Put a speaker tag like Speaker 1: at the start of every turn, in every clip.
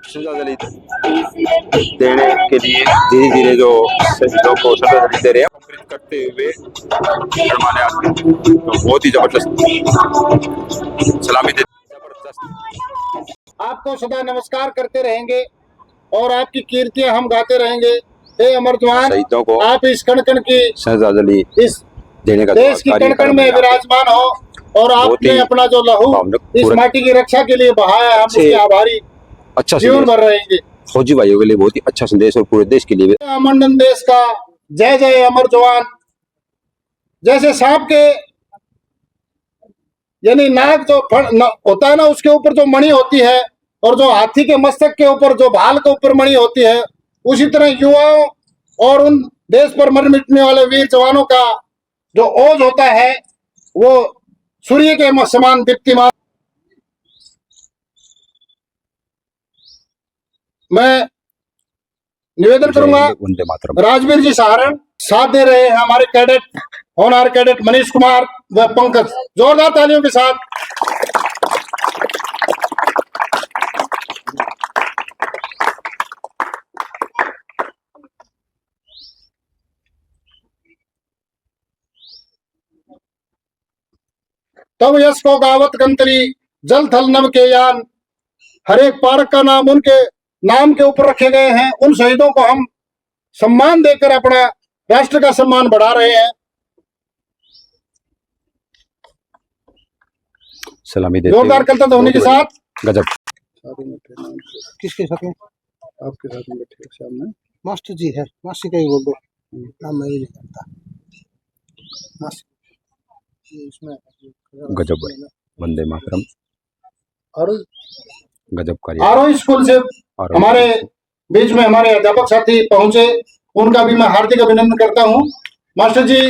Speaker 1: श्रद्धांजलि देने के लिए धीरे धीरे जो शहीदों को श्रद्धांजलि दे रहे हैं कंप्लीट करते हुए हमारे आदमी तो बहुत ही जबरदस्त सलामी देते जबरदस्त।
Speaker 2: आपको सदा नमस्कार करते रहेंगे और आपकी कीर्तियां हम गाते रहेंगे। हे अमर जवान,
Speaker 1: शहीदों को
Speaker 2: आप इस कण कण की
Speaker 1: श्रद्धांजलि
Speaker 2: इस
Speaker 1: देने का
Speaker 2: देश की कण कण में विराजमान हो और आपने अपना जो लहू इस माटी की रक्षा के लिए बहाया, हम उसके आभारी
Speaker 1: अच्छा
Speaker 2: जीवन भर रहेंगे।
Speaker 1: फौजी भाइयों के लिए बहुत ही अच्छा संदेश और पूरे देश के लिए
Speaker 2: अमंडन देश का जय जय अमर जवान। जैसे सांप के यानी नाक जो होता है ना, उसके ऊपर जो मणि होती है और जो हाथी के मस्तक के ऊपर जो भाल के ऊपर मणि होती है, उसी तरह युवाओं और उन देश पर मर मिटने वाले वीर जवानों का जो ओज होता है वो सूर्य के समान दीप्तिमान। मैं निवेदन करूंगा, राजवीर जी सहारण साथ दे रहे हैं हमारे कैडेट होनहार कैडेट मनीष कुमार व पंकज, जोरदार तालियों के साथ। तब यश को गावत गंतरी जल थल नभ के यान, हर एक पारक का नाम उनके नाम के ऊपर रखे गए हैं। उन शहीदों को हम सम्मान देकर अपना राष्ट्र का सम्मान बढ़ा रहे हैं।
Speaker 1: सलामी देते
Speaker 2: जोरदार करता ध्वनि के साथ।
Speaker 1: गजब।
Speaker 2: किसके साथ में? आपके साथ में बैठे सामने मास्टर जी है, मास्टर का ही बोल दो नाम, मैं ही नहीं करता। इसमें
Speaker 1: गजब है, वंदे मातरम।
Speaker 2: और
Speaker 1: गजब कार्य।
Speaker 2: आरोही स्कूल से हमारे बीच में हमारे अध्यापक साथी पहुंचे, उनका भी मैं हार्दिक अभिनंदन करता हूं। मास्टर जी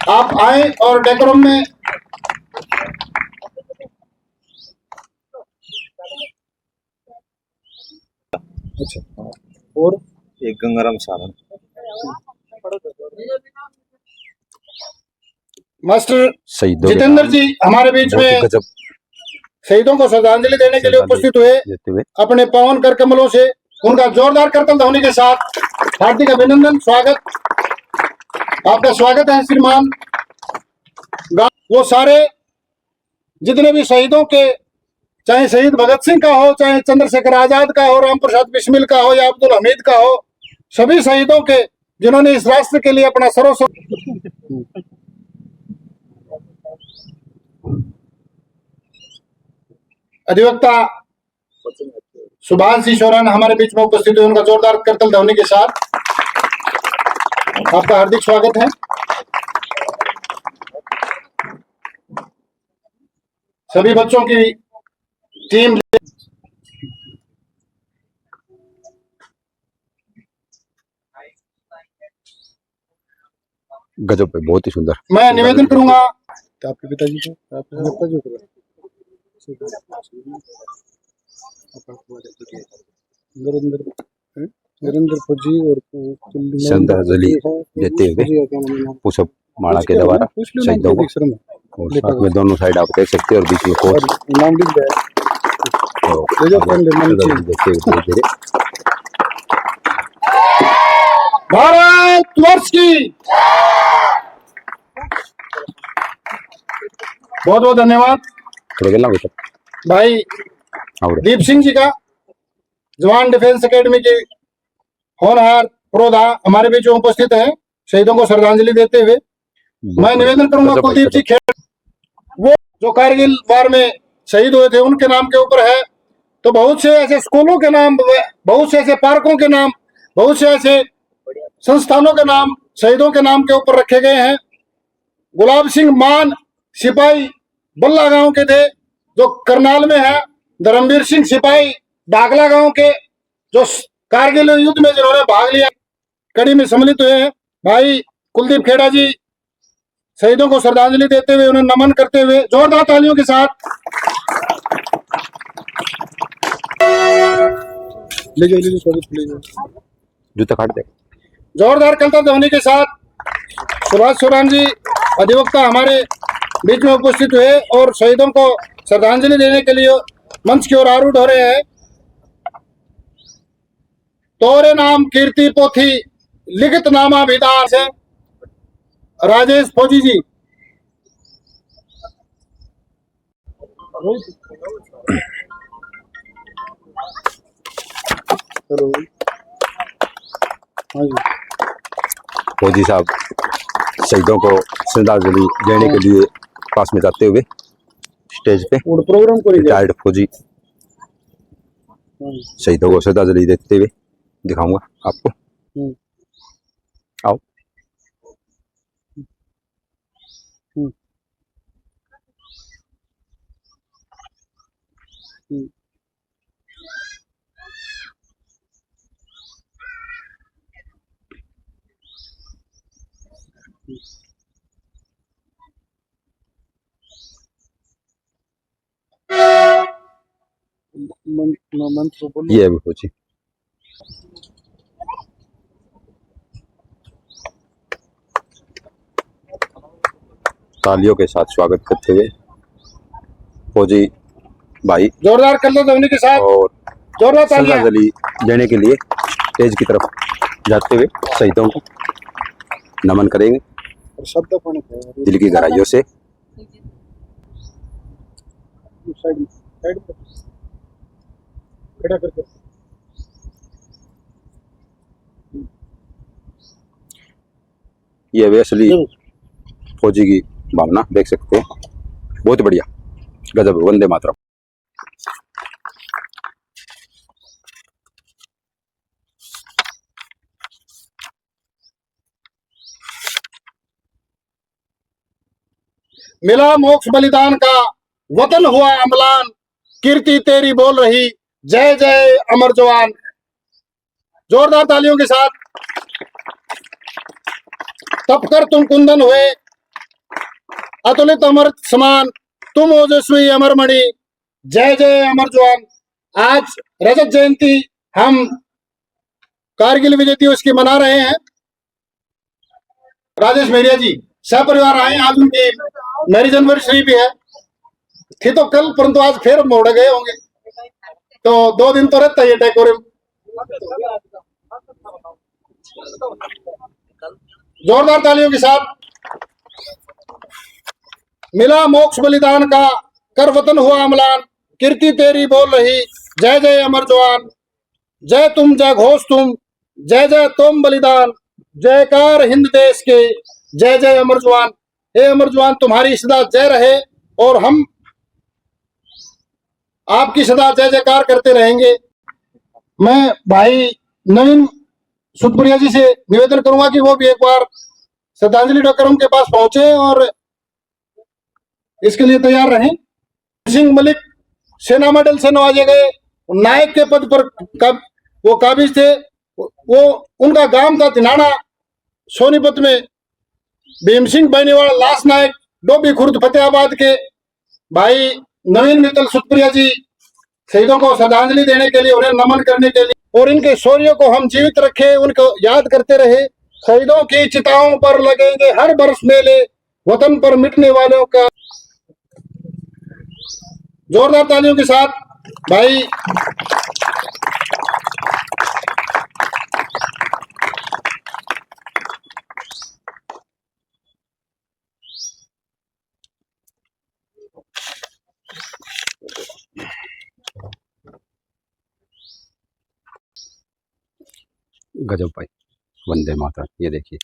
Speaker 2: आप आए और डेकोरम में अच्छा, और
Speaker 1: एक गंगाराम सारण
Speaker 2: मास्टर जितेंद्र जी हमारे बीच में शहीदों को श्रद्धांजलि देने के लिए उपस्थित हुए। अपने पवन कर कमलों से उनका जोरदार करतल ध्वनि के साथ हार्दिक अभिनंदन, स्वागत। आपका स्वागत है श्रीमान। वो सारे जितने भी शहीदों के, चाहे शहीद भगत सिंह का हो, चाहे चंद्रशेखर आजाद का हो, राम प्रसाद बिस्मिल का हो या अब्दुल हमीद का हो, सभी शहीदों के जिन्होंने इस राष्ट्र के लिए अपना सर्वस्व। अधिवक्ता सुभाष जी सोरेन हमारे बीच में उपस्थित हुए, उनका जोरदार करतल ध्वनि के साथ आपका हार्दिक स्वागत है। सभी बच्चों की टीम
Speaker 1: गजब है, बहुत ही सुंदर।
Speaker 2: मैं निवेदन करूंगा आपके पिताजी को, आपके पिताजी को नरेंद्र फौजी और
Speaker 1: श्रद्धांजलि देते हुए पुष्प माला के द्वारा शहीदों को, और साथ में दोनों साइड आप देख सकते हैं और बीच में कोर्स
Speaker 2: नाम लिख दिया है। भारत वर्ष की बहुत बहुत धन्यवाद भाई दीप सिंह जी का, जवान डिफेंस एकेडमी के होनहार प्रोधा हमारे बीच में उपस्थित हैं शहीदों को श्रद्धांजलि देते हुए। मैं निवेदन करूंगा कुलदीप जी खेड़, वो जो कारगिल वार में शहीद हुए थे, उनके नाम के ऊपर है। तो बहुत से ऐसे स्कूलों के नाम, बहुत से ऐसे पार्कों के नाम, बहुत से ऐसे संस्थानों के नाम शहीदों के नाम के ऊपर रखे गए हैं। गुलाब सिंह मान सिपाही बल्ला गांव के थे जो करनाल में है। धर्मवीर सिंह सिपाही डाकला गांव के जो कारगिल युद्ध में जिन्होंने भाग लिया, कड़ी में सम्मिलित हुए हैं। भाई कुलदीप खेड़ा जी शहीदों को श्रद्धांजलि देते हुए, उन्हें नमन करते हुए जोरदार तालियों के साथ
Speaker 1: जूता काट दे।
Speaker 2: जोरदार करतल ध्वनि के साथ सुभाष सोरेन जी अधिवक्ता हमारे बीच में उपस्थित हुए और शहीदों को श्रद्धांजलि देने के लिए मंच की ओर आरूढ़ हो रहे हैं। तोरे नाम कीर्ति पोथी लिखित नामा विदार से राजेश फौजी जी।
Speaker 1: फौजी साहब शहीदों को श्रद्धांजलि देने के लिए पास में जाते हुए स्टेज पे
Speaker 2: प्रोग्राम को
Speaker 1: रिटायर्ड फौजी शहीदों को श्रद्धांजलि देते हुए दिखाऊंगा आपको। आओ। ये अभी फौजी तालियों के साथ स्वागत करते हुए फौजी भाई
Speaker 2: जोरदार कर लो ध्वनि के साथ
Speaker 1: और
Speaker 2: जोरदार तालियां
Speaker 1: श्रद्धांजलि देने के लिए स्टेज की तरफ जाते हुए शहीदों को नमन करेंगे दिल की गहराइयों से। ये वे असली फौजी की भावना देख सकते हैं, बहुत बढ़िया, गजब, वंदे मातरम।
Speaker 2: मिला मोक्ष बलिदान का वतन हुआ अमलान, कीर्ति तेरी बोल रही जय जय अमर जवान। जोरदार तालियों के साथ। तप कर तुम कुंदन हुए अतुलित अमृत समान, तुम ओजस्वी अमर मणि जय जय अमर जवान। आज रजत जयंती हम कारगिल विजय दिवस की मना रहे हैं। राजेश मेरिया जी सपरिवार आए, आज उनकी मैरिज एनिवर्सरी भी है, थी तो कल, परंतु आज फिर मोड़ गए होंगे, तो 2 दिन तो रहता है डेकोरेम। जोरदार तालियों के साथ। मिला मोक्ष बलिदान का कर वतन हुआ अमलान, कीर्ति तेरी बोल रही जय जय अमर जवान। जय तुम जय घोष तुम, जय जय तुम बलिदान, जयकार हिंद देश के जय जय अमर जवान। हे अमर जवान, तुम्हारी सदा जय रहे और हम आपकी सदा जय जयकार करते रहेंगे। मैं भाई नवीन सुतपुरिया जी से निवेदन करूंगा कि वो भी एक बार श्रद्धांजलि कार्यक्रम के पास पहुंचे और इसके लिए तैयार रहें। सिंह मलिक सेना मेडल से नवाजे गए, नायक के पद पर वो काबिज थे। वो उनका गांव था तिनाना सोनीपत में। भीम सिंह बैनीवाल लाश नायक डोबी खुर्द फतेहाबाद के भाई नवीन मित्तल सुतपुरिया जी शहीदों को श्रद्धांजलि देने के लिए, उन्हें नमन करने के लिए और इनके शौर्य को हम जीवित रखे, उनको याद करते रहे। शहीदों की चिताओं पर लगेंगे हर बरस मेले, वतन पर मिटने वालों का। जोरदार तालियों के साथ भाई
Speaker 1: गजब भाई, वंदे मातरम। ये देखिए,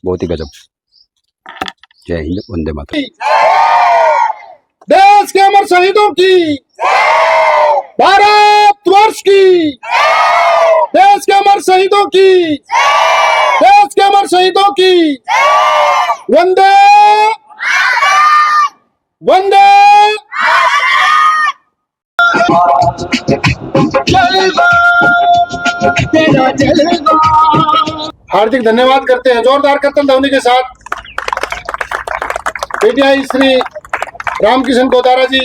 Speaker 1: बहुत ही गजब। जय हिंद, वंदे मातरम।
Speaker 2: देश के अमर शहीदों की, भारत वर्ष की, देश के अमर शहीदों की, देश के अमर शहीदों की वंदे वंदे। हार्दिक धन्यवाद करते हैं जोरदार करतल ध्वनि के साथ। पीटीआई श्री रामकिशन गोदारा जी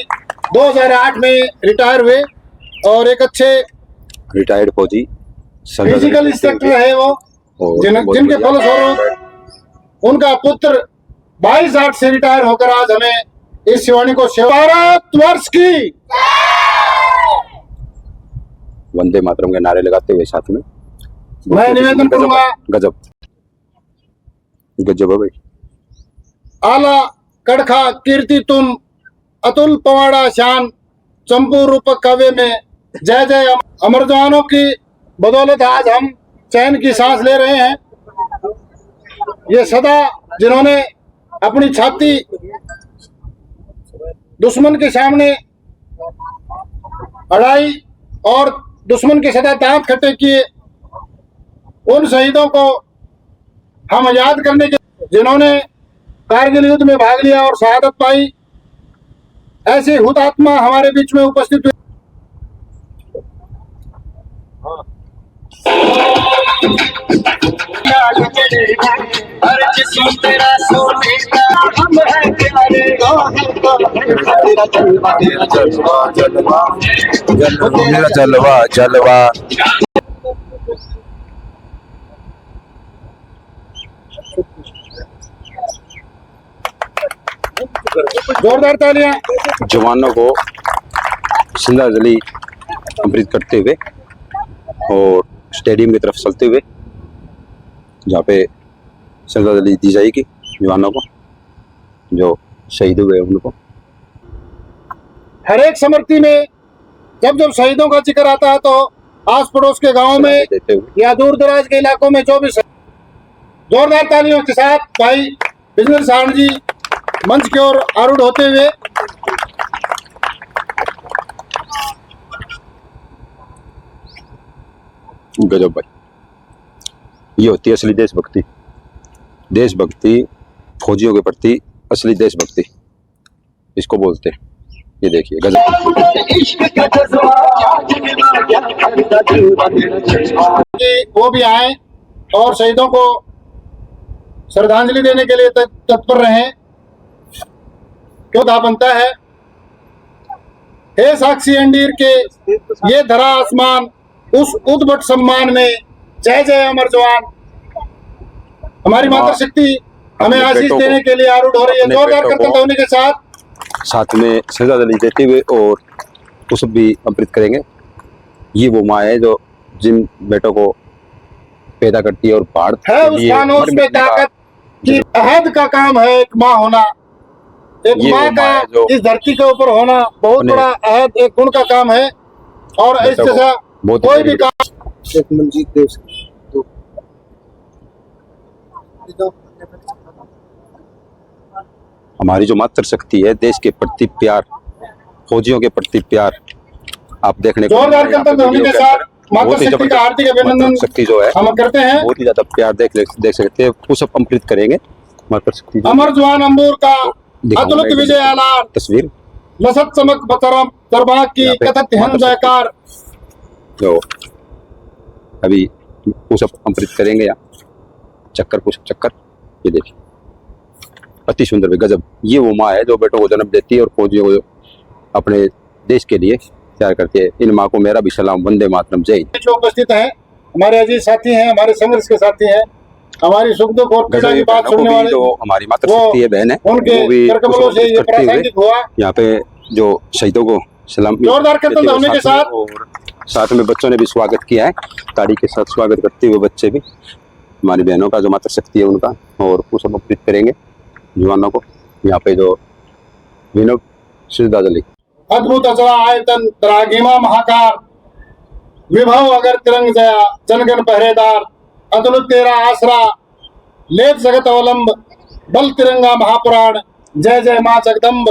Speaker 2: 2008 में रिटायर हुए और एक अच्छे
Speaker 1: रिटायर्ड फौजी,
Speaker 2: फिजिकल इंस्ट्रक्टर रहे वो, जिनके फलस्वरूप उनका पुत्र 22 से रिटायर होकर आज हमें इस शिवानी को भारत वर्ष की
Speaker 1: वंदे मातरम के नारे लगाते हुए साथ में
Speaker 2: मैं निवेदन करूंगा,
Speaker 1: गजब गजब है भाई।
Speaker 2: आला कड़खा कीर्ति तुम, अतुल पवाड़ा शान, चंपू रूप काव्य में जय जय। अमर जवानों की बदौलत आज हम चैन की सांस ले रहे हैं। ये सदा जिन्होंने अपनी छाती दुश्मन के सामने अड़ाई और दुश्मन के सदा दांत खट्टे किए, उन शहीदों को हम याद करने के, जिन्होंने कारगिल युद्ध में भाग लिया और शहादत पाई, ऐसे हुतात्मा हमारे बीच में उपस्थित हुए।
Speaker 1: मेरा जलवा जलवा।
Speaker 2: जोरदार तालियां।
Speaker 1: जवानों को श्रद्धांजलि अर्पित करते हुए और स्टेडियम की तरफ चलते हुए जहाँ पे श्रद्धांजलि दी जाएगी जवानों को जो शहीद हुए उनको।
Speaker 2: हर एक स्मृति में जब जब शहीदों का जिक्र आता है तो आस पड़ोस के गांवों में या दूर दराज के इलाकों में जो भी जोरदार तालियों के साथ भाई बिजनेस साहब जी मंच की ओर आरूढ़ होते हुए।
Speaker 1: गजब भाई, ये होती है असली देशभक्ति। देशभक्ति फौजियों के प्रति असली देशभक्ति इसको बोलते हैं। ये देखिए गजब।
Speaker 2: वो भी आए और शहीदों को श्रद्धांजलि देने के लिए तत्पर रहे। क्यों बनता है, हे साक्षी अंडीर के ये धरा आसमान, उस उद्भट सम्मान में जय जय अमर जवान। हमारी मातृशक्ति हमें आशीष देने के लिए आरूढ़ हो रही है। जोरदार करतब होने के साथ
Speaker 1: में श्रद्धांजलि देते हुए और पुष्प भी अर्पित करेंगे। ये वो माँ है जो जिन बेटों को पैदा करती है और बाढ़
Speaker 2: है उस खानोश में ताकत की अहद का काम है एक माँ होना। एक माँ का इस धरती के ऊपर होना बहुत बड़ा अहद एक गुण का काम है। और इस जैसा कोई भी काम
Speaker 1: हमारी जो मातृशक्ति है, देश के प्रति प्यार, फौजियों के प्रति प्यार आप देखने को
Speaker 2: जोरदार कर्तव्य होने के साथ मातृशक्ति का हार्दिक अभिनंदन
Speaker 1: शक्ति जो है
Speaker 2: हम करते हैं।
Speaker 1: बहुत ही ज्यादा प्यार देख सकते हैं। पुष्प अर्पित करेंगे मातृशक्ति।
Speaker 2: अमर जवान अंबूर का अतुलित विजय आलार,
Speaker 1: तस्वीर
Speaker 2: लसत चमक बतरम दरबार की कथत हिंद जयकार।
Speaker 1: जो अभी पुष्प अर्पित करेंगे या चक्कर पुष्प चक्कर, ये देखिए अति सुंदर भी गजब। ये वो माँ है जो बेटों को जन्म देती है और फौजियों को अपने देश के लिए तैयार करती है। इन माँ को मेरा भी सलाम, वंदे मातरम, जय हिंद।
Speaker 2: जो उपस्थित हैं हमारे अजीज साथी हैं, हमारे संघर्ष के साथी हैं, हमारी सुख दुख और पीड़ा की बात सुनने वाले
Speaker 1: जो हमारी मातृशक्ति है बहन है,
Speaker 2: उनके करकमलों से ये प्रासंगिक हुआ।
Speaker 1: यहाँ पे जो शहीदों को सलाम
Speaker 2: जोरदार कीर्तन होने के साथ
Speaker 1: और साथ में बच्चों ने भी स्वागत किया है। ताड़ी के साथ स्वागत करते हुए बच्चे भी हमारी बहनों का जो मातृशक्ति है उनका और पुष्प अर्पित करेंगे जवानों को। यहाँ पे जो विनोद श्रद्धांजलि।
Speaker 2: अद्भुत अचला आयतन त्रागिमा महाकार, विभव अगर तिरंग जया जनगण पहरेदार। अतुलित तेरा आसरा लेत जगत अवलंब, बल तिरंगा महापुराण जय जय माँ जगदम्ब।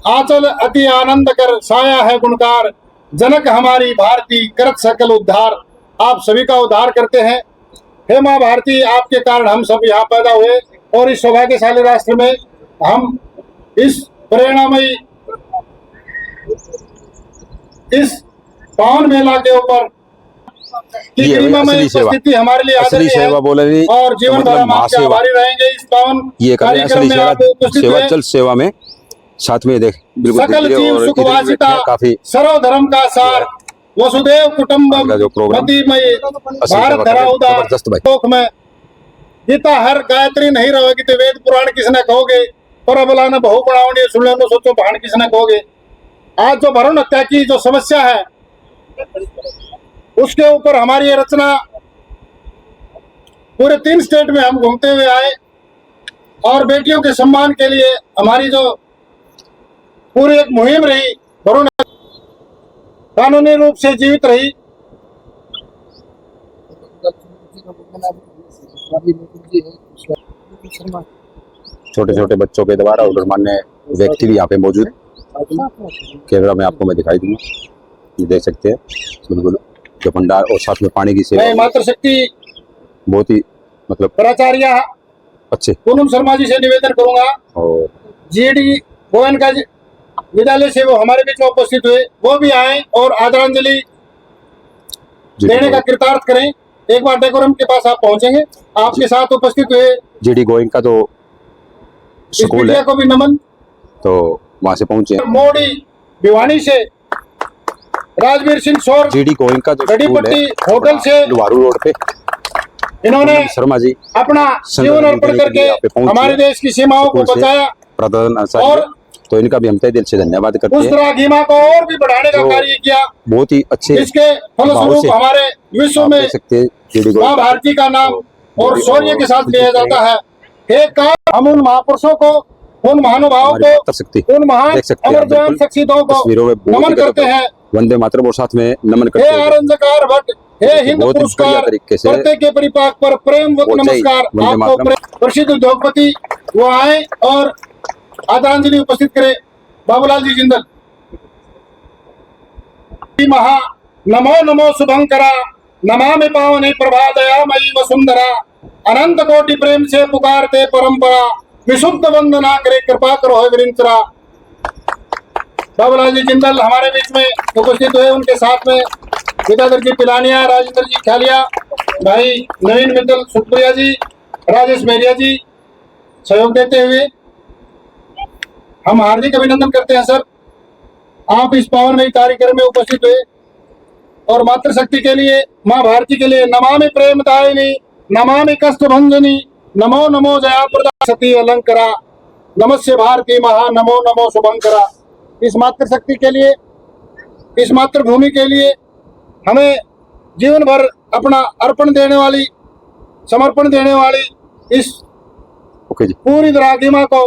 Speaker 2: आंचल अति आनंद कर साया है गुणकार, जनक हमारी भारती करत सकल उद्धार। आप सभी का उद्धार करते हैं। हे माँ भारती, आपके कारण हम सब यहाँ पैदा हुए और इस सौभाग्यशाली राष्ट्र में हम इस प्रेरणामयी इस पावन मेला के ऊपर उपस्थिति हमारे लिए
Speaker 1: असली सेवा बोले
Speaker 2: और जीवन भर हम आपके आभारी रहेंगे। इस पावन
Speaker 1: ये कार्यक्रम में आप उपस्थित सेवा चल सेवा में साथ में देख
Speaker 2: सकल जीव सुखवासिता सर्वधर्म का सार, वसुदेव कुटुंबम मतिमय भारत धरा उदार। लोक में गीता हर गायत्री नहीं रहोगी तो वेद पुराण किसने कहोगे, पर अबला ने बहु बढ़ावनी सुन लो सोचो भाण किसने कहोगे। आज जो भरण हत्या की जो समस्या है उसके ऊपर हमारी ये रचना पूरे 3 स्टेट में हम घूमते हुए आए और बेटियों के सम्मान के लिए हमारी जो पूरी एक मुहिम रही वरुण कानूनी रूप से जीवित रही।
Speaker 1: छोटे छोटे बच्चों के द्वारा और मान्य व्यक्ति भी यहाँ पे मौजूद है। कैमरा में आपको मैं दिखाई दूंगा, ये देख सकते हैं बिल्कुल जो भंडार और साथ में पानी की सेवा।
Speaker 2: मातृशक्ति
Speaker 1: बहुत ही मतलब
Speaker 2: प्राचार्य
Speaker 1: अच्छे
Speaker 2: पूनम शर्मा जी से निवेदन करूंगा
Speaker 1: और
Speaker 2: जीडी गोयन का विद्यालय से वो हमारे बीच में उपस्थित हुए, वो भी आए और आदरांजलि देने का कृतार्थ करें। एक बार डेकोरम के पास आप पहुंचेंगे, आपके साथ उपस्थित हुए
Speaker 1: जीडी गोइंग का जो स्कूल है
Speaker 2: को भी नमन।
Speaker 1: तो वहां से पहुंचे
Speaker 2: मोड़ी भिवानी से राजवीर सिंह शोर
Speaker 1: जीडी गोइंग का जो
Speaker 2: गढ़ीपट्टी होटल से
Speaker 1: लुवारू रोड पे
Speaker 2: इन्होंने
Speaker 1: शर्मा जी
Speaker 2: अपना जीवन अर्पण करके हमारे देश की सीमाओं को बचाया
Speaker 1: प्रधान
Speaker 2: और
Speaker 1: तो इनका भी हम तहे दिल से धन्यवाद करते
Speaker 2: उस
Speaker 1: हैं।
Speaker 2: तरह गीमा को और भी बढ़ाने का कार्य किया।
Speaker 1: बहुत ही अच्छे
Speaker 2: इसके फलस्वरूप हमारे विश्व में
Speaker 1: देख सकते हैं
Speaker 2: माँ भारती का नाम और शौर्य के साथ लिया जाता है। एक काम हम उन महापुरुषों को, उन महानुभावों को, उन महान अमर जवान शख्सियतों को नमन करते हैं।
Speaker 1: वंदे मातरम और साथ में नमन करते
Speaker 2: हैं। आरंजकार भट्ट, हे हिंद पुरस्कार, प्रत्येक के परिपाक पर प्रेम व नमस्कार। आपको प्रसिद्ध उद्योगपति वो आए और आदरांजलि उपस्थित करे। बाबूलाल जी जिंदल। महा नमो नमो शुभंकरा, नमामि पावने प्रभादयामयी वसुंधरा, अनंत कोटि प्रेम से पुकारते परंपरा, विशुद्ध वंदना करे कृपा करो है विरिंचरा। बाबूलाल जी जिंदल हमारे बीच में उपस्थित हुए, उनके साथ में विद्याधर जी पिलानिया, राजेंद्र जी खालिया, भाई नवीन मित्तल सुप्रिया जी, राजेश मेरिया जी सहयोग देते हुए हम हार्दिक अभिनंदन करते हैं। सर, आप इस पावनमयी कार्यक्रम में उपस्थित हुए और मातृशक्ति के लिए, माँ भारती के लिए नमामि प्रेमदायिनी, नमामि कष्ट भंजनी, नमो नमो जया प्रदा सती अलंकरा, नमस्य भारती महा नमो नमो शुभंकरा। इस मातृशक्ति के लिए, इस मातृभूमि के लिए हमें जीवन भर अपना अर्पण देने वाली, समर्पण देने वाली इस पूरी द्राघिमा को,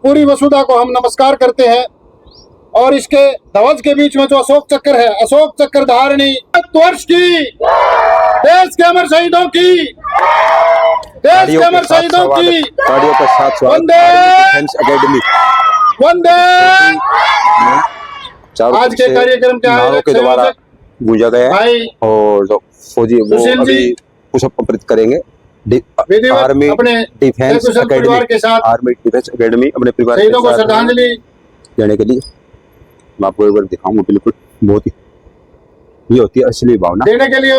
Speaker 2: पूरी वसुधा को हम नमस्कार करते हैं। और इसके ध्वज के बीच में जो अशोक चक्र है, अशोक चक्र धारणी वर्ष की, देश के अमर शहीदों की, देश के अमर शहीदों की वंदे वंदे। आज के कार्यक्रम के आयोजक
Speaker 1: के द्वारा गूंजा गया है और जो फौजी वो अभी पुशअप कंप्लीट करेंगे। आर्मी डिफेंस एकेडमी के साथ, आर्मी डिफेंस एकेडमी अपने परिवार
Speaker 2: शहीदों को श्रद्धांजलि
Speaker 1: देने के लिए मैं आपको एक बार दिखाऊंगा। बिल्कुल बहुत ही ये होती है असली भावना
Speaker 2: देने के लिए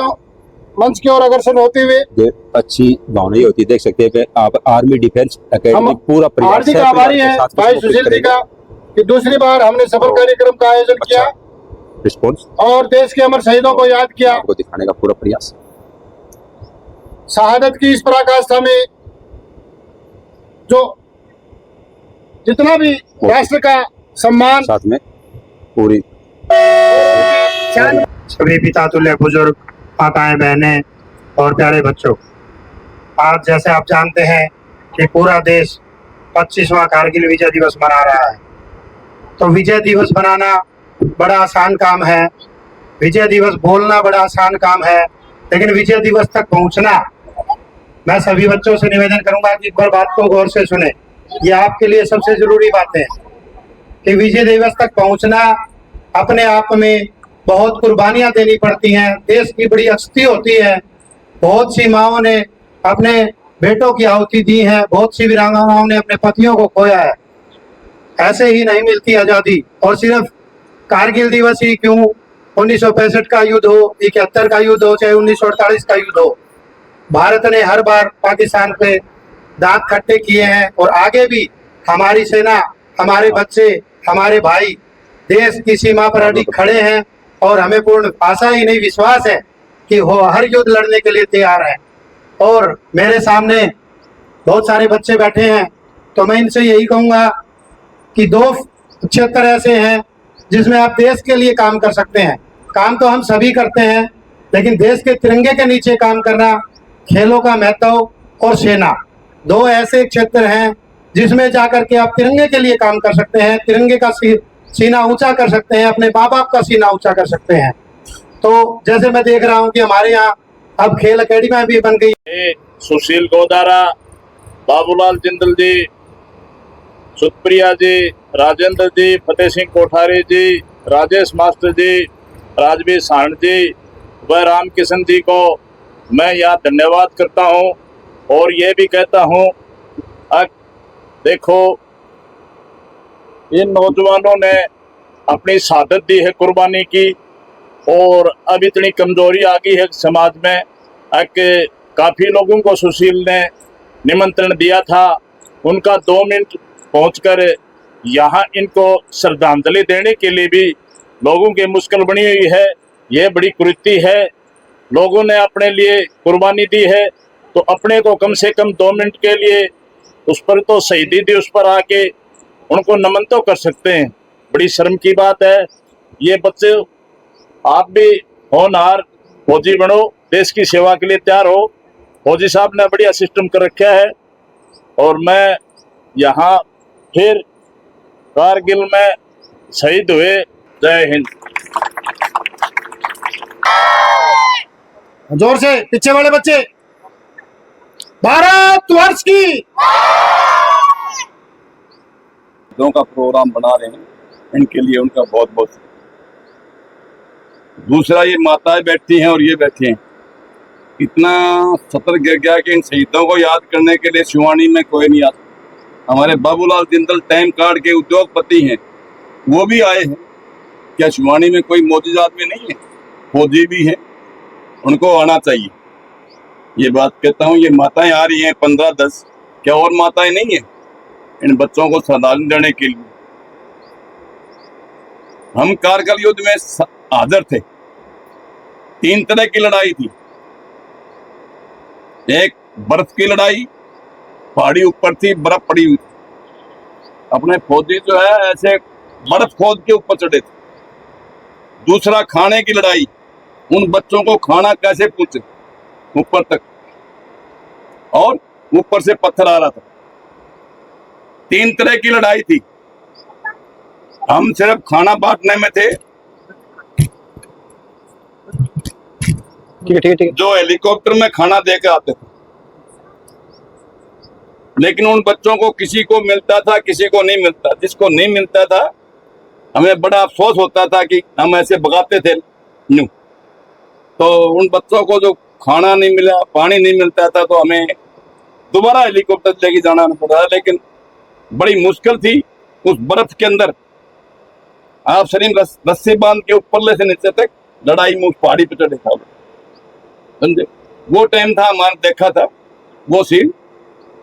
Speaker 2: मंच की ओर अग्रसर होते हुए
Speaker 1: अच्छी भावना ही होती है। देख सकते हैं कि आप आर्मी डिफेंस एकेडमी पूरा परिवार
Speaker 2: हार्दिक आभारी है भाई सुशील जी का कि दूसरी बार हमने सफल कार्यक्रम का आयोजन किया,
Speaker 1: रिस्पॉन्स
Speaker 2: और देश के अमर शहीदों को याद किया,
Speaker 1: आपको दिखाने का पूरा प्रयास।
Speaker 2: शहादत की इस पराकाष्ठा में जो जितना भी राष्ट्र का सम्मान,
Speaker 1: साथ में पूरी
Speaker 3: सभी पिता तुल्य बुजुर्ग, माताएं, बहनें और प्यारे बच्चों, आज जैसे आप जानते हैं कि पूरा देश 25वां कारगिल विजय दिवस मना रहा है। तो विजय दिवस मनाना बड़ा आसान काम है, विजय दिवस बोलना बड़ा आसान काम है, लेकिन विजय दिवस तक पहुंचना, मैं सभी बच्चों से निवेदन करूंगा कि एक बार बात को गौर से सुने। ये आपके लिए सबसे जरूरी बातें हैं कि विजय दिवस तक पहुंचना अपने आप में बहुत कुर्बानियां देनी पड़ती हैं, देश की बड़ी अक्षति होती है। बहुत सी माओं ने अपने बेटों की आहुति दी है, बहुत सी वीरांगनाओं ने अपने पतियों को खोया है। ऐसे ही नहीं मिलती आजादी। और सिर्फ कारगिल दिवस ही क्यों, 1965 का युद्ध हो, 71 का युद्ध हो, चाहे 1948 का युद्ध हो, भारत ने हर बार पाकिस्तान पे दांत खट्टे किए हैं और आगे भी हमारी सेना, हमारे बच्चे, हमारे भाई देश की सीमा पर अडिग खड़े हैं और हमें पूर्ण आशा ही नहीं विश्वास है कि वो हर युद्ध लड़ने के लिए तैयार हैं। और मेरे सामने बहुत सारे बच्चे बैठे हैं, तो मैं इनसे यही कहूँगा कि 2 क्षेत्र ऐसे हैं जिसमें आप देश के लिए काम कर सकते हैं। काम तो हम सभी करते हैं, लेकिन देश के तिरंगे के नीचे काम करना, खेलों का महत्व और सेना, दो ऐसे क्षेत्र हैं जिसमें जाकर के आप तिरंगे के लिए काम कर सकते हैं, तिरंगे का सीना ऊंचा कर सकते हैं, अपने माँ बाप का सीना ऊंचा कर सकते हैं। तो जैसे मैं देख रहा हूँ कि हमारे यहाँ अब खेल अकेडमियां भी बन गई।
Speaker 4: सुशील गोदारा, बाबूलाल जिंदल जी, सुप्रिया जी, राजेंद्र जी, फतेह सिंह कोठारी जी, राजेश मास्टर जी, राजवीर साहन जी व रामकिशन जी को मैं यहाँ धन्यवाद करता हूँ। और ये भी कहता हूँ, देखो इन नौजवानों ने अपनी शहादत दी है कुर्बानी की, और अब इतनी कमजोरी आ गई है समाज में कि काफ़ी लोगों को सुशील ने निमंत्रण दिया था, उनका 2 मिनट पहुंचकर यहाँ इनको श्रद्धांजलि देने के लिए भी लोगों की मुश्किल बनी हुई है। ये बड़ी कुरीति है, लोगों ने अपने लिए कुर्बानी दी है, तो अपने को कम से कम 2 मिनट के लिए उस पर तो शहीदी दी, उस पर आके उनको नमन तो कर सकते हैं। बड़ी शर्म की बात है। ये बच्चे, आप भी होनहार फौजी बनो, देश की सेवा के लिए तैयार हो। फौजी साहब ने बढ़िया सिस्टम कर रखा है। और मैं यहाँ फिर कारगिल में शहीद हुए, जय हिंद।
Speaker 3: जोर से पीछे वाले बच्चे, भारतवर्ष की
Speaker 1: का प्रोग्राम बना रहे हैं, इनके लिए उनका बहुत बहुत। दूसरा, ये माताएं बैठती हैं और ये बैठे हैं, इतना सतर गिर गया कि इन शहीदों को याद करने के लिए शिवानी में कोई नहीं आता। हमारे बाबूलाल जिंदल टाइम कार्ड के उद्योगपति हैं, वो भी आए हैं। क्या शिवानी में कोई मोदी आदमी नहीं है? फौजी भी हैं, उनको आना चाहिए। ये बात कहता हूँ। ये माताएं आ रही हैं 15-10, क्या और माताएं नहीं है इन बच्चों को श्रद्धांजलि देने के लिए? हम कारगिल युद्ध में हाजिर थे। 3 तरह की लड़ाई थी। एक बर्फ की लड़ाई, पहाड़ी ऊपर थी, बर्फ पड़ी हुई थी, अपने फौजी जो है ऐसे बर्फ खोद के ऊपर चढ़े थे। दूसरा, खाने की लड़ाई, उन बच्चों को खाना कैसे पहुंचे ऊपर तक, और ऊपर से पत्थर आ रहा था। 3 तरह की लड़ाई थी। हम सिर्फ खाना बांटने में थे।
Speaker 5: ठीक है।
Speaker 1: जो हेलीकॉप्टर में खाना देकर आते थे, लेकिन उन बच्चों को किसी को मिलता था, किसी को नहीं मिलता। जिसको नहीं मिलता था, हमें बड़ा अफसोस होता था कि हम ऐसे भगाते थे यूं। तो उन बच्चों को जो खाना नहीं मिला, पानी नहीं मिलता था, तो हमें दोबारा हेलीकॉप्टर लेके जाना पड़ा। लेकिन बड़ी मुश्किल थी उस बर्फ के अंदर। आप शरीर रस्सी बांध के ऊपर से नीचे तक लड़ाई में उस पहाड़ी पे चढ़े था। समझे? वो टाइम था, हमारे देखा था वो सीन।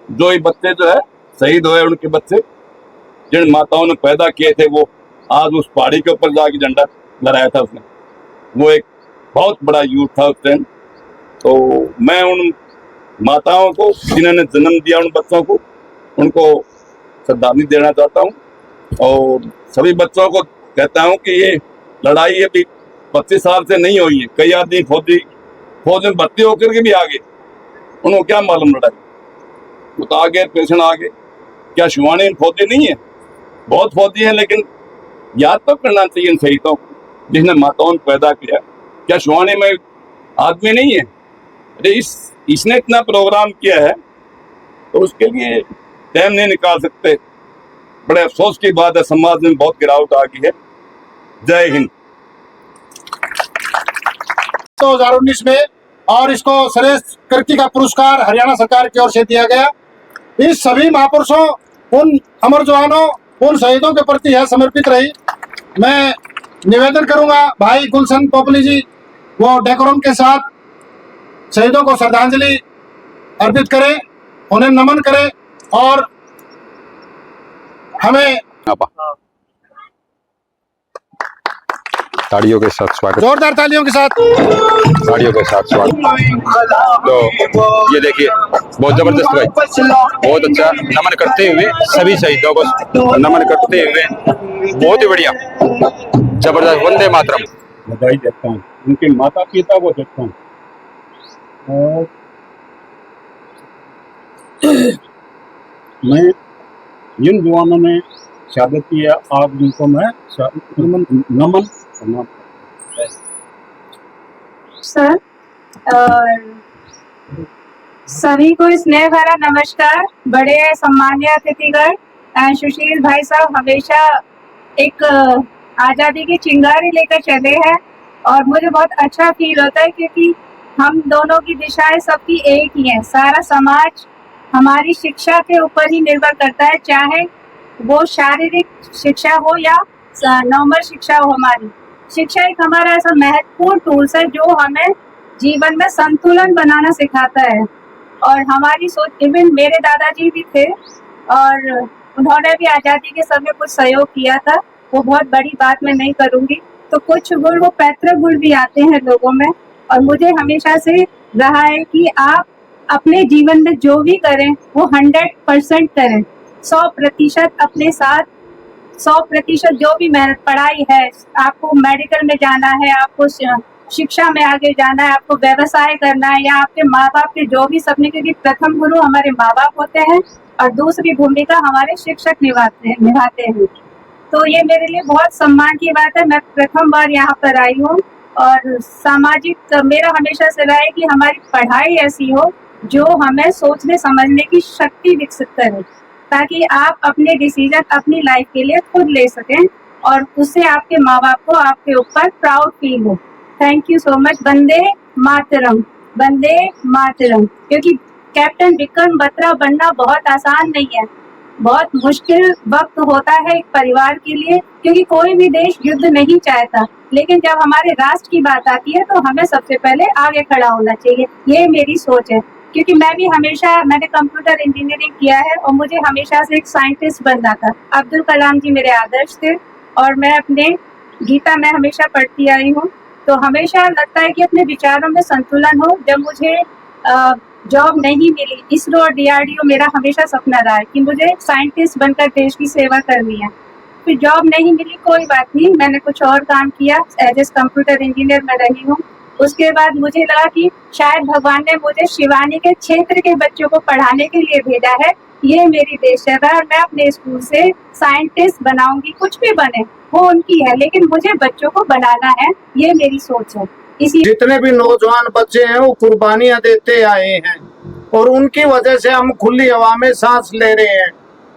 Speaker 1: जो ये बच्चे जो है शहीद हुए, उनके बच्चे जिन माताओं ने पैदा किए थे, वो आज उस पहाड़ी के ऊपर जाके झंडा लहराया था उसने। वो एक बहुत बड़ा यूथ था उस टाइम। तो मैं उन माताओं को जिन्होंने जन्म दिया, उन बच्चों को, उनको श्रद्धांजलि देना चाहता हूँ। और सभी बच्चों को कहता हूँ कि ये लड़ाई अभी 25 साल से नहीं हुई है। कई आदमी फौज में भर्ती होकर के भी आगे, उनको क्या मालूम लड़ाई, वो तो आगे पेशेंट आगे। क्या शिवानी फौजी नहीं है? बहुत फौजी हैं, लेकिन याद तो करना चाहिए इन शहीदों को जिसने माताओं ने पैदा किया। क्या शिवानी में आदमी नहीं है? अरे इसने इतना प्रोग्राम किया है, तो उसके लिए टाइम नहीं निकाल सकते। बड़े अफसोस की बात है, समाज में बहुत गिरावट आ गई है। जय हिंद।
Speaker 2: 2019 में, और इसको श्रेष्ठ कृति का पुरस्कार हरियाणा सरकार की ओर से दिया गया। इस सभी महापुरुषों, उन अमर जवानों, उन शहीदों के प्रति यह समर्पित रही। मैं निवेदन करूंगा भाई गुलशन पोपली जी, वो डेकोरम के साथ शहीदों को श्रद्धांजलि अर्पित करें, उन्हें नमन करें, और हमें
Speaker 5: तालियों के साथ स्वागत,
Speaker 2: जोरदार तालियों के साथ
Speaker 5: स्वागत।
Speaker 1: तो ये देखिए, बहुत जबरदस्त भाई, बहुत अच्छा नमन करते हुए सभी शहीदों को नमन करते हुए, बहुत ही बढ़िया, जबरदस्त। वंदे मातरम।
Speaker 6: बधाई देता हूँ, उनके माता पिता को देखता हूँ और मैं जिन जवानों ने शहादत की है आज उनको मैं नमन करना।
Speaker 7: सर और सभी को स्नेह भरा नमस्कार। बड़े सम्मान्य अतिथिगण, सुशील भाई साहब हमेशा एक आज़ादी की चिंगारी लेकर चले हैं और मुझे बहुत अच्छा फील होता है क्योंकि हम दोनों की दिशाएं सबकी एक ही हैं। सारा समाज हमारी शिक्षा के ऊपर ही निर्भर करता है, चाहे वो शारीरिक शिक्षा हो या नॉर्मल शिक्षा हो। हमारी शिक्षा एक हमारा ऐसा महत्वपूर्ण टूल्स है जो हमें जीवन में संतुलन बनाना सिखाता है। और हमारी सोच, इवन मेरे दादाजी भी थे और उन्होंने भी आज़ादी के समय कुछ सहयोग किया था, वो बहुत बड़ी बात मैं नहीं करूँगी। तो कुछ गुण, वो पैतृक गुण भी आते हैं लोगों में। और मुझे हमेशा से रहा है कि आप अपने जीवन में जो भी करें वो 100% करें, 100% अपने साथ, 100% जो भी मेहनत पढ़ाई है, आपको मेडिकल में जाना है, आपको शिक्षा में आगे जाना है, आपको व्यवसाय करना है, या आपके माँ बाप के जो भी सपने, क्योंकि प्रथम गुरु हमारे माँ बाप होते हैं और दूसरी भूमिका हमारे शिक्षक निभाते हैं। तो ये मेरे लिए बहुत सम्मान की बात है। मैं प्रथम बार यहाँ पर आई हूँ और सामाजिक मेरा हमेशा से रहा है कि हमारी पढ़ाई ऐसी हो जो हमें सोचने समझने की शक्ति विकसित करे, ताकि आप अपने डिसीजन अपनी लाइफ के लिए खुद ले सकें और उससे आपके माँ बाप को आपके ऊपर प्राउड फील हो। Thank you so much. वंदे मातरम, वंदे मातरम। क्योंकि कैप्टन विक्रम बत्रा बनना बहुत आसान नहीं है, बहुत मुश्किल वक्त होता है एक परिवार के लिए, क्योंकि कोई भी देश युद्ध नहीं चाहता, लेकिन जब हमारे राष्ट्र की बात आती है तो हमें सबसे पहले आगे खड़ा होना चाहिए। ये मेरी सोच है, क्योंकि मैंने कंप्यूटर इंजीनियरिंग किया है और मुझे हमेशा से एक साइंटिस्ट बनना था। अब्दुल कलाम जी मेरे आदर्श थे और मैं अपने गीता में हमेशा पढ़ती आई हूँ। तो हमेशा लगता है कि अपने विचारों में संतुलन हो। जब मुझे जॉब नहीं मिली, इसरो और DRDO, मेरा हमेशा सपना रहा है कि मुझे साइंटिस्ट बनकर देश की सेवा करनी है। फिर जॉब नहीं मिली, कोई बात नहीं, मैंने कुछ और काम किया, एज ए कंप्यूटर इंजीनियर में रही हूँ। उसके बाद मुझे लगा कि शायद भगवान ने मुझे शिवानी के क्षेत्र के बच्चों को पढ़ाने के लिए भेजा है, ये मेरी देश है और मैं अपने स्कूल से साइंटिस्ट बनाऊंगी। कुछ भी बने वो उनकी है, लेकिन मुझे बच्चों को बनाना है, ये मेरी सोच है। इसी
Speaker 3: जितने भी नौजवान बच्चे हैं वो कुर्बानियां देते आए हैं और उनकी वजह से हम खुली हवा में सांस ले रहे हैं।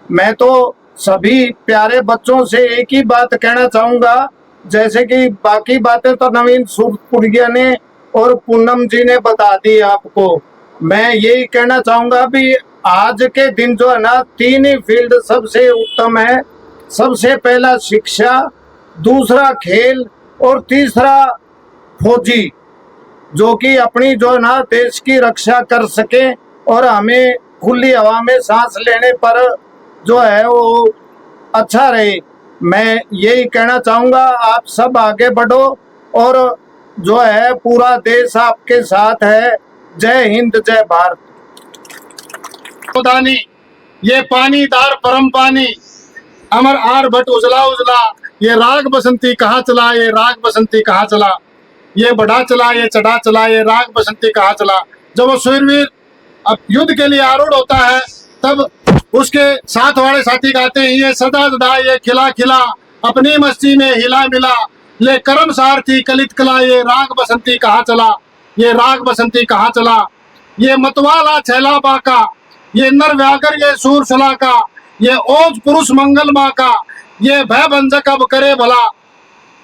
Speaker 3: मैं तो सभी प्यारे बच्चों से एक ही बात कहना चाहूंगा, जैसे कि बाकी बातें तो नवीन सूरपुरिया ने और पूनम जी ने बता दी आपको। मैं यही कहना चाहूंगा भी आज के दिन जो है ना, 3 ही फील्ड सबसे उत्तम है। सबसे पहला शिक्षा, दूसरा खेल और तीसरा फौजी, जो कि अपनी जो है ना देश की रक्षा कर सके और हमें खुली हवा में सांस लेने पर जो है वो अच्छा रहे। मैं यही कहना चाहूँगा, आप सब आगे बढ़ो और जो है पूरा देश आपके साथ है। जय हिंद, जय भारत।
Speaker 2: दानी ये पानी दार परम पानी, अमर आर भट उजला उजला, ये राग बसंती कहाँ चला, ये राग बसंती कहाँ चला, ये बढ़ा चला, ये चढ़ा चला, ये राग बसंती कहाँ चला। जब वो शूरवीर अब युद्ध के लिए आरूढ़ होता है तब उसके साथ वाले साथी गाते हैं, ये सदा सदा ये खिला खिला, अपनी मस्ती में हिला मिला, ले करम सारथी कलित कला, ये राग बसंती कहाँ चला, ये राग बसंती कहाँ चला। ये मतवाला छैला बाका, ये नर व्यागर, ये सूर सुला का, ये ओज पुरुष मंगल माँ का, ये भय भंजक अब करे भला,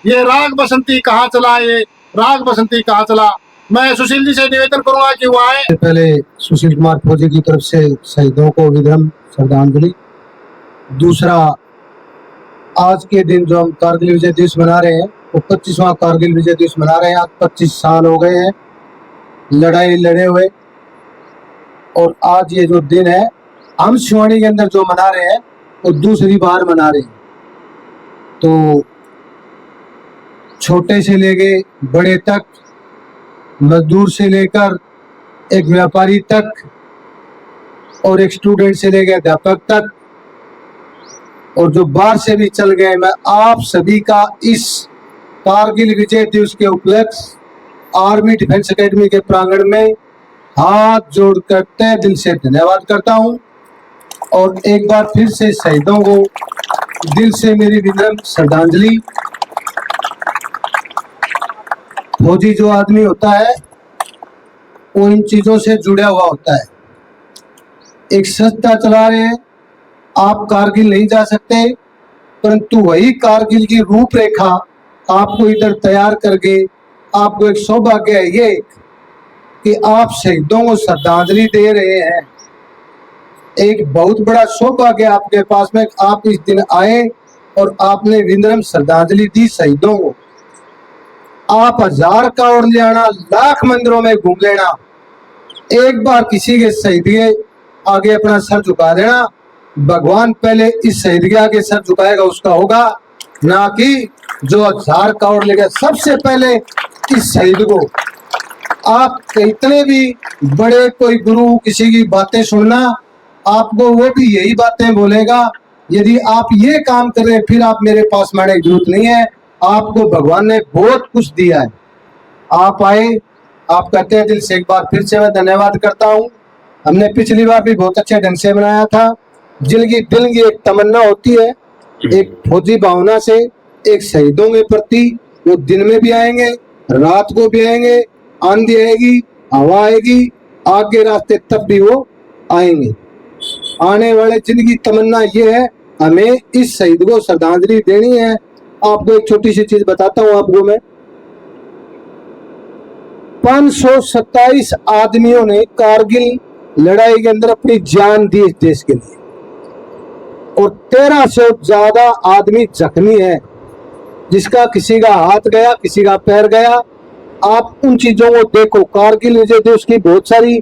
Speaker 2: ये राग बसंती कहाँ चला, ये राग बसंती कहाँ चला। मैं सुशील जी से निवेदन करूंगा कि वो आए।
Speaker 8: पहले सुशील कुमार फौजी की तरफ से शहीदों को विनम्र श्रद्धांजलि। दूसरा, आज के दिन जो हम कारगिल विजय दिवस मना रहे हैं वो 25वां कारगिल विजय दिवस मना रहे हैं। आज 25 साल हो गए हैं लड़ाई लड़े हुए, और आज ये जो दिन है हम शिवानी के अंदर जो मना रहे हैं वो दूसरी बार मना रहे हैं। तो छोटे से लेके बड़े तक, मजदूर से लेकर एक व्यापारी तक और एक स्टूडेंट से लेकर अध्यापक तक, और जो बाहर से भी चल गए, मैं आप सभी का इस कारगिल विजय दिवस के उपलक्ष्य आर्मी डिफेंस एकेडमी के प्रांगण में हाथ जोड़कर तहे दिल से धन्यवाद करता हूं और एक बार फिर से शहीदों को दिल से मेरी विनम्र श्रद्धांजलि। फौजी जो आदमी होता है वो इन चीजों से जुड़ा हुआ होता है। एक संस्था चला रहे हैं, आप कारगिल नहीं जा सकते, परंतु वही कारगिल की रूपरेखा आपको इधर तैयार करके आपको एक सौभाग्य है ये कि आप शहीदों को श्रद्धांजलि दे रहे हैं। एक बहुत बड़ा सौभाग्य आपके पास में, आप इस दिन आए और आपने विनम्र श्रद्धांजलि दी शहीदों को। आप 1000 करोड़ ले आना, लाख मंदिरों में घूम लेना, एक बार किसी के शहीद के आगे अपना सर झुका देना। भगवान पहले इस शहीद के आगे सर झुकाएगा उसका होगा, ना कि जो 1000 करोड़ लेगा। सबसे पहले इस शहीद को आप इतने भी बड़े कोई गुरु किसी की बातें सुनना, आपको वो भी यही बातें बोलेगा। यदि आप ये काम कर रहे हैं फिर आप मेरे पास में आने की जरूरत नहीं है, आपको भगवान ने बहुत कुछ दिया है। आप आए, आप कहते हैं दिल से एक बार फिर से मैं धन्यवाद करता हूँ। हमने पिछली बार भी बहुत अच्छे ढंग से बनाया था। दिल की एक तमन्ना होती है, एक फौजी भावना से, एक शहीदों के प्रति। वो दिन में भी आएंगे, रात को भी आएंगे, आंधी आएगी, हवा आएगी, आग के रास्ते तब भी वो आएंगे। आने वाले जिनकी तमन्ना ये है हमें इस शहीद को श्रद्धांजलि देनी है। आपको एक छोटी सी चीज बताता हूं आपको मैं। 527 आदमियों ने कारगिल लड़ाई के अंदर अपनी जान दी इस देश के लिए और 1300 से ज्यादा आदमी जख्मी है, जिसका किसी का हाथ गया, किसी का पैर गया। आप उन चीजों को देखो। कारगिल विजय दिवस की बहुत सारी,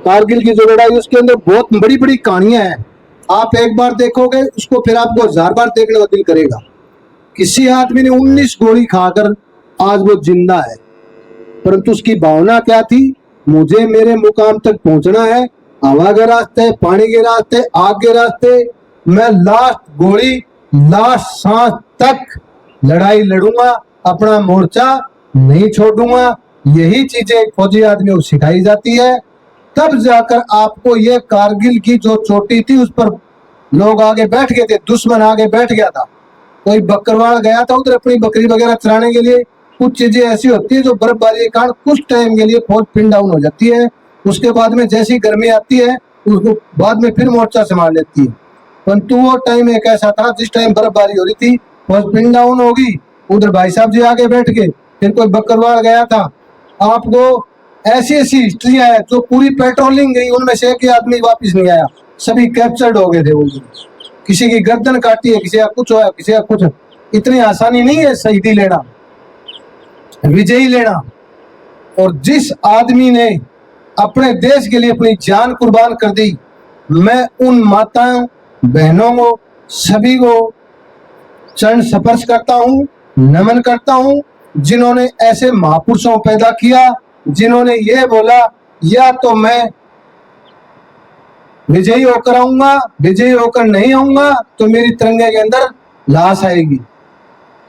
Speaker 8: कारगिल की जो लड़ाई उसके अंदर बहुत बड़ी बड़ी कहानियां हैं। आप एक बार देखोगे उसको फिर आपको 1000 बार देखने का दिल करेगा। किसी आदमी ने 19 गोली खाकर आज वो जिंदा है, परंतु उसकी भावना क्या थी? मुझे मेरे मुकाम तक पहुंचना है, हवा के रास्ते, पानी के रास्ते, आग के रास्ते, मैं लास्ट गोली, लास्ट सांस तक लड़ाई लड़ूंगा, अपना मोर्चा नहीं छोड़ूंगा। यही चीजें एक फौजी आदमी को सिखाई जाती है। तब जाकर आपको ये कारगिल की जो चोटी थी उस पर लोग आगे बैठ गए थे, दुश्मन आगे बैठ गया था। कोई बकरवाल गया था उधर अपनी बकरी वगैरह चराने के लिए। कुछ चीजें ऐसी होती है जो बर्फबारी के कारण कुछ टाइम के लिए फौज पिन डाउन हो जाती है, उसके बाद में जैसी गर्मी आती है उसको बाद में फिर मोर्चा संभाल लेती है। परंतु वो टाइम एक ऐसा था जिस टाइम बर्फबारी हो रही थी, फौज पिन डाउन होगी, उधर भाई साहब जी आगे बैठ गए। फिर कोई बकरवाल गया था। आपको ऐसी ऐसी हिस्ट्री है जो पूरी पेट्रोलिंग गई, उनमें से एक आदमी वापस नहीं आया, सभी कैप्चर्ड हो गए थे। वो किसी की गर्दन काटी है, किसी का कुछ हुआ, किसी का कुछ। इतनी आसानी नहीं है शहीदी लेना, विजयी लेना। और जिस आदमी ने अपने देश के लिए अपनी जान कुर्बान कर दी, मैं उन माताओं बहनों को सभी को चरण स्पर्श करता हूँ, नमन करता हूँ, जिन्होंने ऐसे महापुरुषों को पैदा किया, जिन्होंने ये बोला या तो मैं विजयी होकर आऊंगा, विजयी होकर नहीं आऊंगा तो मेरी तिरंगे के अंदर लाश आएगी।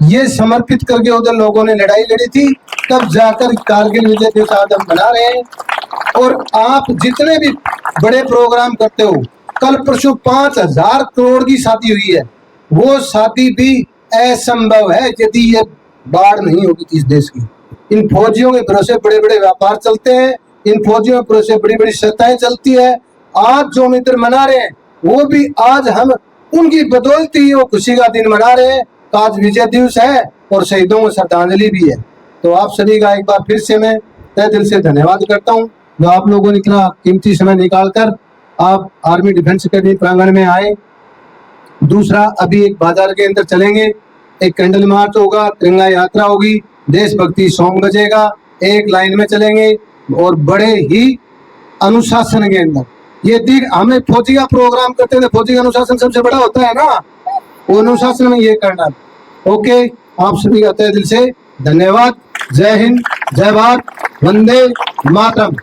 Speaker 8: ये समर्पित करके उधर लोगों ने लड़ाई लड़ी थी, तब जाकर कारगिल विजय दिवस आज हम मना रहे हैं। और आप जितने भी बड़े प्रोग्राम करते हो, कल परसों 5000 करोड़ की शादी हुई है, वो शादी भी असंभव है यदि ये बाढ़ नहीं होगी इस देश की। इन फौजियों के भरोसे बड़े बड़े व्यापार चलते हैं, इन फौजियों के भरोसे बड़ी बड़ी संस्थाएं चलती है। आज जो मित्र मना रहे हैं वो भी आज हम उनकी बदौलत ही वो खुशी का दिन मना रहे हैं। आज विजय दिवस है और शहीदों को श्रद्धांजलि भी है। तो आप सभी का एक बार फिर से मैं तहे दिल से धन्यवाद करता हूं, जो आप लोगों ने इतना कीमती समय निकालकर आप आर्मी डिफेंस अकेडमी प्रांगण में आए। दूसरा, अभी एक बाजार के अंदर चलेंगे, एक कैंडल मार्च होगा, तिरंगा यात्रा होगी, देशभक्ति सॉन्ग बजेगा, एक लाइन में चलेंगे और बड़े ही अनुशासन के अंदर। ये दिन हमें फौजी का प्रोग्राम करते थे, फौजी का अनुशासन सबसे बड़ा होता है ना, वो अनुशासन में ये करना। ओके, आप सभी का तहे दिल से धन्यवाद। जय हिंद, जय भारत, वंदे मातरम।